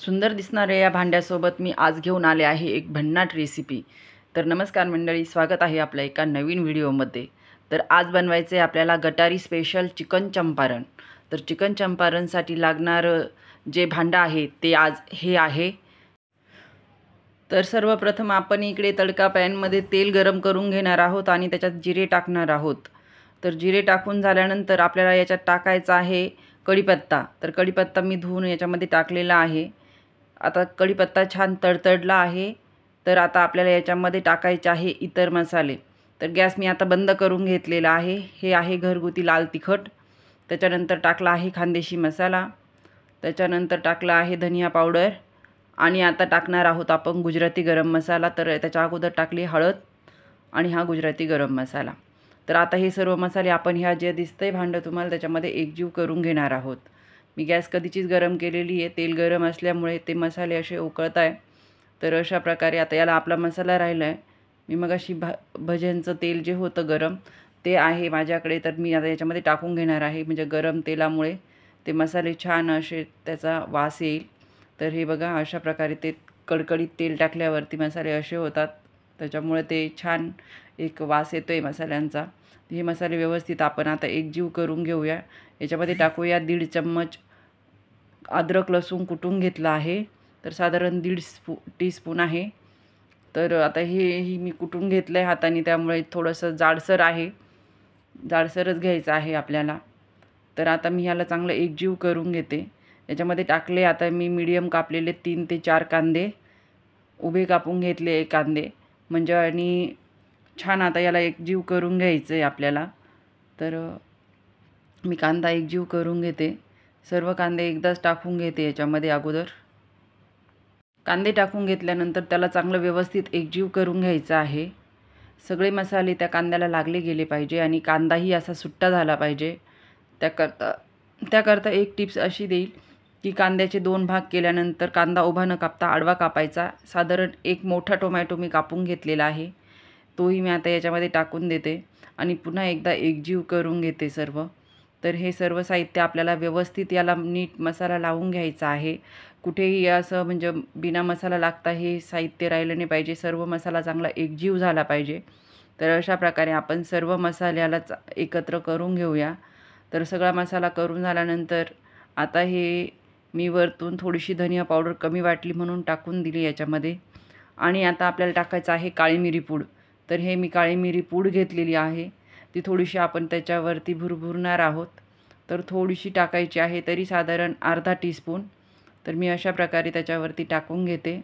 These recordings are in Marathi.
सुंदर दिसणाऱ्या या भांड्यासोबत मी आज घेऊन आले आहे एक भन्नाट रेसिपी। तर नमस्कार मंडळी, स्वागत आहे आपल्या एका नवीन व्हिडिओमध्ये। तर आज बनवायचे आपल्याला गटारी स्पेशल चिकन चंपारण। तर चिकन चंपारणसाठी लागणारं जे भांडं आहे ते आज हे आहे। तर सर्वप्रथम आपण इकडे तडका पॅनमध्ये तेल गरम करून घेणार आहोत आणि त्याच्यात जिरे टाकणार आहोत। तर जिरे टाकून झाल्यानंतर आपल्याला याच्यात टाकायचा आहे कढीपत्ता। तर कढीपत्ता मी धुवून याच्यामध्ये टाकलेला आहे। आता कढीपत्ता छान तडतडला आहे। तर आता आपल्याला याच्यामध्ये टाकायचे आहे इतर मसाले। तर गॅस मी आता बंद करून घेतलेला आहे। हे आहे घरगुती लाल तिखट, त्याच्यानंतर टाकला आहे खानदेशी मसाला, त्याच्यानंतर टाकला आहे धनिया पावडर आणि आता टाकणार आहोत आपण गुजराती गरम मसाला। तर त्याच्या अगोदर टाकली हळद आणि हा गुजराती गरम मसाला। तर आता हे सर्व मसाले आपण ह्या जे दिसतंय भांडं तुम्हाला त्याच्यामध्ये एकजीव करून घेणार आहोत। मी गॅस कधीचीच गरम केलेली आहे, तेल गरम असल्यामुळे ते मसाले असे उकळत आहे। तर अशा प्रकारे आता याला आपला मसाला राहिला आहे। मी मगाशी भज्यांचं तेल जे होतं गरम ते आहे माझ्याकडे, तर मी आता याच्यामध्ये टाकून घेणार आहे। म्हणजे गरम तेलामुळे ते मसाले छान असे त्याचा वास येईल। तर हे बघा अशा प्रकारे ते कडकडीत तेल टाकल्यावरती मसाले असे होतात, त्याच्यामुळे ते छान एक वास येतोय मसाल्यांचा। हे मसाले व्यवस्थित आपण आता एकजीव करून घेऊया। याच्यामध्ये टाकूया 1.5 चम्मच अद्रक लसूण कुटून घेतला आहे। तर साधारण 1.5 टीस्पून आहे। तर आता हे मी कुटून घेतलं आहे हाताने, त्यामुळे थोडंसं जाडसर आहे, जाडसरच घ्यायचं आहे आपल्याला। तर आता मी ह्याला चांगलं एकजीव करून घेते। याच्यामध्ये टाकले आता मी मीडियम कापलेले 3 ते 4 कांदे, उभे कापून घेतले कांदे म्हणजे, आणि छान आता याला एकजीव करून घ्यायचं आहे आपल्याला। तर मी कांदा एकजीव करून घेते। सर्व कांदे एकदाच टाकून घेते याच्यामध्ये अगोदर। कांदे टाकून घेतल्यानंतर त्याला चांगलं व्यवस्थित एकजीव करून घ्यायचं आहे। सगळे मसाले त्या कांद्याला लागले गेले पाहिजे आणि कांदाही असा सुट्टा झाला पाहिजे। त्याकरता एक टिप्स अशी देईल की कांद्याचे 2 भाग केल्यानंतर कांदा उभा न कापता आडवा कापायचा। साधारण एक मोठा टोमॅटो मी कापून घेतलेला आहे, तोही मी आता याच्यामध्ये टाकून देते आणि पुन्हा एकदा एकजीव करून घेते सर्व। तर हे सर्व साहित्य आपल्याला व्यवस्थित याला नीट मसाला लावून घ्यायचा आहे। कुठेही असं म्हणजे बिना मसाला लागता हे साहित्य राहिलं नाही पाहिजे, सर्व मसाला चांगला एकजीव झाला पाहिजे। तर अशा प्रकारे आपण सर्व मसाल्याला एकत्र करून घेऊया। तर सगळा मसाला करून झाल्यानंतर आता हे मी वरतून थोडीशी धनिया पावडर कमी वाटली म्हणून टाकून दिली याच्यामध्ये। आणि आता आपल्याला टाकायचं आहे काळी मिरी पूड। तर हे मी काळी मिरी पूड घेतलेली आहे, ती थोडीशी आपण त्याच्यावरती भुरभुरणार आहोत। तर थोडीशी टाकायची आहे, तरी साधारण अर्धा टीस्पून। तर मी अशा प्रकारे त्याच्यावरती टाकून घेते।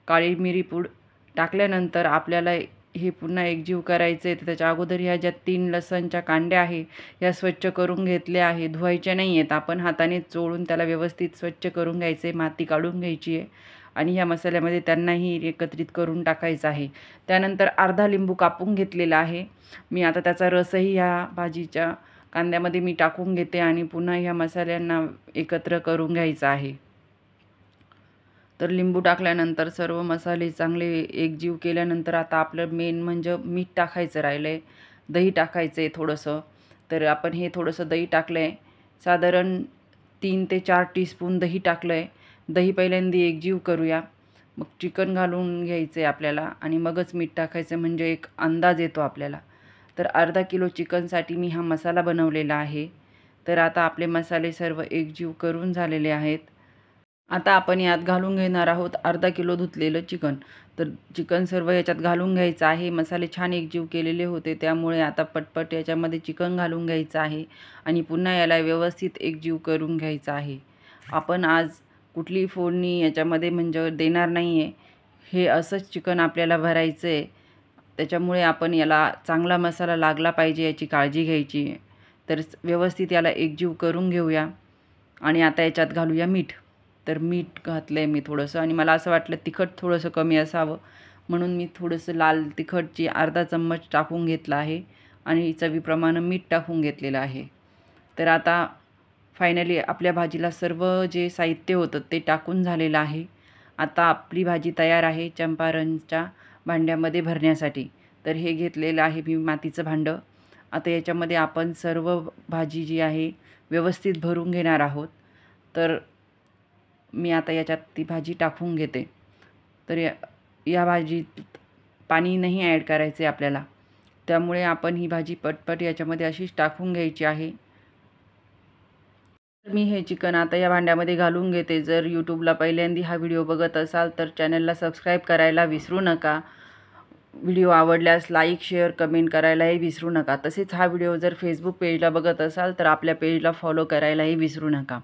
काळी मिरी पूड टाकल्यानंतर आपल्याला हे पुन्हा एकजीव करायचं आहे। तर त्याच्या अगोदर ह्या ज्या 3 लसणच्या कांड्या आहे ह्या स्वच्छ करून घेतल्या आहे, धुवायच्या नाही आहेत, आपण हाताने चोळून त्याला व्यवस्थित स्वच्छ करून घ्यायचे, माती काढून घ्यायची आहे आणि ह्या मसाल्यामध्ये त्यांनाही एकत्रित करून टाकायचं आहे। त्यानंतर अर्धा लिंबू कापून घेतलेला आहे मी, आता त्याचा रसही ह्या भाजीच्या कांद्यामध्ये मी टाकून घेते आणि पुन्हा ह्या मसाल्यांना एकत्र करून घ्यायचं आहे। तर लिंबू टाकल्यानंतर सर्व मसाले चांगले एकजीव केल्यानंतर आता आपलं मेन म्हणजे मीठ टाकायचं राहिलं आहे, दही टाकायचं आहे थोडंसं। तर आपण हे थोडंसं दही टाकलं आहे, साधारण 3 ते 4 टीस्पून दही टाकलं आहे। दही पहिल्यांदा एकजीव करूया, मग चिकन घालून घ्यायचं आहे आपल्याला आणि मगच मीठ टाकायचं, म्हणजे एक अंदाज येतो आपल्याला। तर अर्धा किलो चिकनसाठी मी हा मसाला बनवलेला आहे। तर आता आपले मसाले सर्व एकजीव करून झालेले आहेत। आता आपण यात घालून घेणार आहोत अर्धा किलो धुतलेलं चिकन। तर चिकन सर्व याच्यात घालून घ्यायचं आहे। मसाले छान एकजीव केलेले होते, त्यामुळे आता पटपट याच्यामध्ये चिकन घालून घ्यायचं आहे आणि पुन्हा याला व्यवस्थित एकजीव करून घ्यायचं आहे। आपण आज कुठली फोडणी याच्यामध्ये म्हणजे देणार नाही आहे, हे असंच चिकन आपल्याला भरायचं आहे। त्याच्यामुळे आपण याला चांगला मसाला लागला पाहिजे याची काळजी घ्यायची आहे। तर व्यवस्थित याला एकजीव करून घेऊया आणि आता याच्यात घालूया मीठ। तर मीठ घातलं आहे मी थोडंसं, आणि मला असं वाटलं तिखट थोडंसं कमी असावं म्हणून मी थोडंसं लाल तिखटची अर्धा चम्मच टाकून घेतला आहे आणि चवीप्रमाणे मीठ टाकून घेतलेलं आहे। तर आता फायनली आपल्या भाजीला सर्व जे साहित्य होतं ते टाकून झालेलं आहे। आता आपली भाजी तयार आहे चंपारणच्या भांड्यामध्ये भरण्यासाठी। तर हे घेतलेलं आहे मी मातीचं भांडं। आता याच्यामध्ये आपण सर्व भाजी जी आहे व्यवस्थित भरून घेणार आहोत। तर मी आता याच्यात ती भाजी टाकून घेते। तर या भाजीत पाणी नाही ॲड करायचे आपल्याला, त्यामुळे आपण ही भाजी पटपट याच्यामध्ये अशीच टाकून घ्यायची आहे। मी हे चिकन आता या भांड्यामध्ये घालून घेते। जर यूट्यूबला पहिल्यांदा हा व्हिडिओ बघत असाल तर चॅनलला सबस्क्राईब करायला विसरू नका। व्हिडिओ आवडल्यास लाईक, शेअर, कमेंट करायलाही विसरू नका। तसेच हा व्हिडिओ जर फेसबुक पेजला बघत असाल तर आपल्या पेजला फॉलो करायलाही विसरू नका।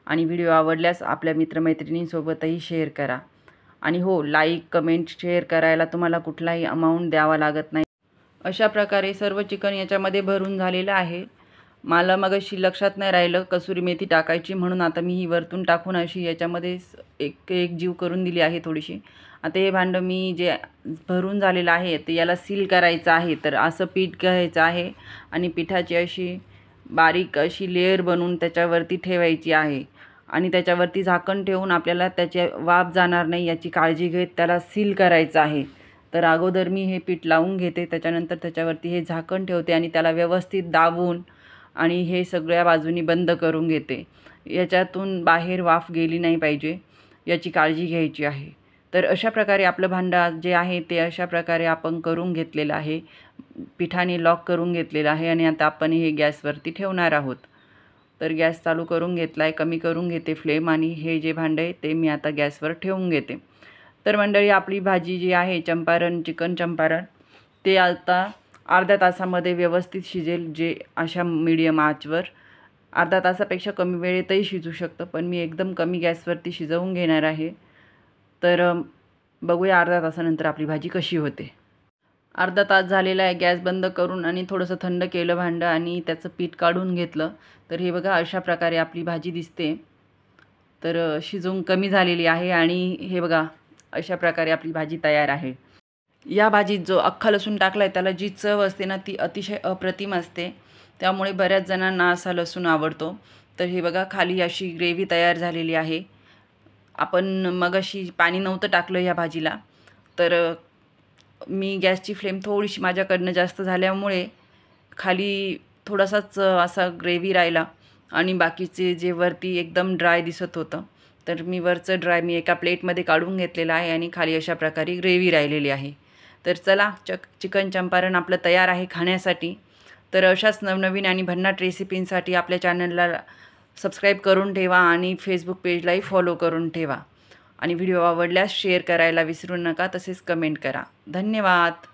आणि व्हिडिओ आवडल्यास आपल्या मित्रमैत्रिणींसोबतही शेअर करा। आणि हो, लाईक, कमेंट, शेअर करायला तुम्हाला कुठलाही अमाऊंट द्यावा लागत नाही। अशा प्रकारे सर्व चिकन याच्यामध्ये भरून झालेलं आहे। मला मगाशी लक्षात नाही राहिलं कसुरी मेथी टाकायची, म्हणून आता मी ही वरतून टाकून अशी याच्यामध्ये एक जीव करून दिली आहे थोडीशी। आता हे भांडं मी जे भरून झालेलं आहे ते याला सील करायचं आहे। तर असं पीठ घ्यायचं आहे आणि पिठाची अशी बारीक अशी लेयर बनवून त्याच्यावरती ठेवायची आहे आणि त्याच्यावरती झाकण ठेवून आपल्याला त्याची वाफ जाणार नाही याची काळजी घेत त्याला सील करायचं आहे। तर अगोदर मी हे पीठ लावून घेते, त्याच्यानंतर त्याच्यावरती हे झाकण ठेवते आणि त्याला व्यवस्थित दाबून आणि हे सगळ्या बाजूनी बंद करून घेते। याच्यातून बाहेर वाफ गेली नाही पाहिजे याची काळजी घ्यायची आहे। तर अशा प्रकारे आपलं भांडं जे आहे ते अशा प्रकारे आपण करून घेतलेलं आहे, पिठाने लॉक करून घेतलेलं आहे आणि आता आपण हे गॅसवरती ठेवणार आहोत। तर गॅस चालू करून घेतला आहे, कमी करून घेते फ्लेम आणि हे जे भांडं आहे ते मी आता गॅसवर ठेवून घेते। तर मंडळी, आपली भाजी जी आहे चंपारण, चिकन चंपारण, ते आता अर्ध्या तासामध्ये व्यवस्थित शिजेल। जे अशा मीडियम आचवर अर्धा तासापेक्षा कमी वेळेतही शिजू शकतं, पण मी एकदम कमी गॅसवरती शिजवून घेणार आहे। तर बघूया अर्ध्या तासानंतर आपली भाजी कशी होते। अर्धा तास झालेला आहे। गॅस बंद करून आणि थोडंसं थंड केलं भांडं आणि त्याचं पीठ काढून घेतलं। तर हे बघा अशा प्रकारे आपली भाजी दिसते। तर शिजून कमी झालेली आहे आणि हे बघा अशा प्रकारे आपली भाजी तयार आहे। या भाजीत जो अख्खा लसूण टाकला आहे त्याला जी चव असते ना ती अतिशय अप्रतिम असते, त्यामुळे बऱ्याच जणांना असा लसूण आवडतो। तर हे बघा खाली अशी ग्रेव्ही तयार झालेली आहे। आपण मगाशी पाणी नव्हतं टाकलं या भाजीला, तर मी गॅसची फ्लेम थोडीशी माझ्याकडनं जास्त झाल्यामुळे खाली थोडासाच असा ग्रेव्ही राहिला आणि बाकीचे जे वरती एकदम ड्राय दिसत होतं। तर मी वरचं ड्राय मी एका प्लेटमध्ये काढून घेतलेलं आहे आणि खाली अशा प्रकारे ग्रेव्ही राहिलेली आहे। तर चला, चिकन चंपारण आपलं तयार आहे खाण्यासाठी। तर अशाच नवनवीन आणि भन्नाट रेसिपींसाठी आपल्या चॅनलला सबस्क्राईब करून ठेवा आणि फेसबुक पेजलाही फॉलो करून ठेवा आणि व्हिडिओ आवडल्यास शेअर करायला विसरू नका, तसेच कमेंट करा। धन्यवाद।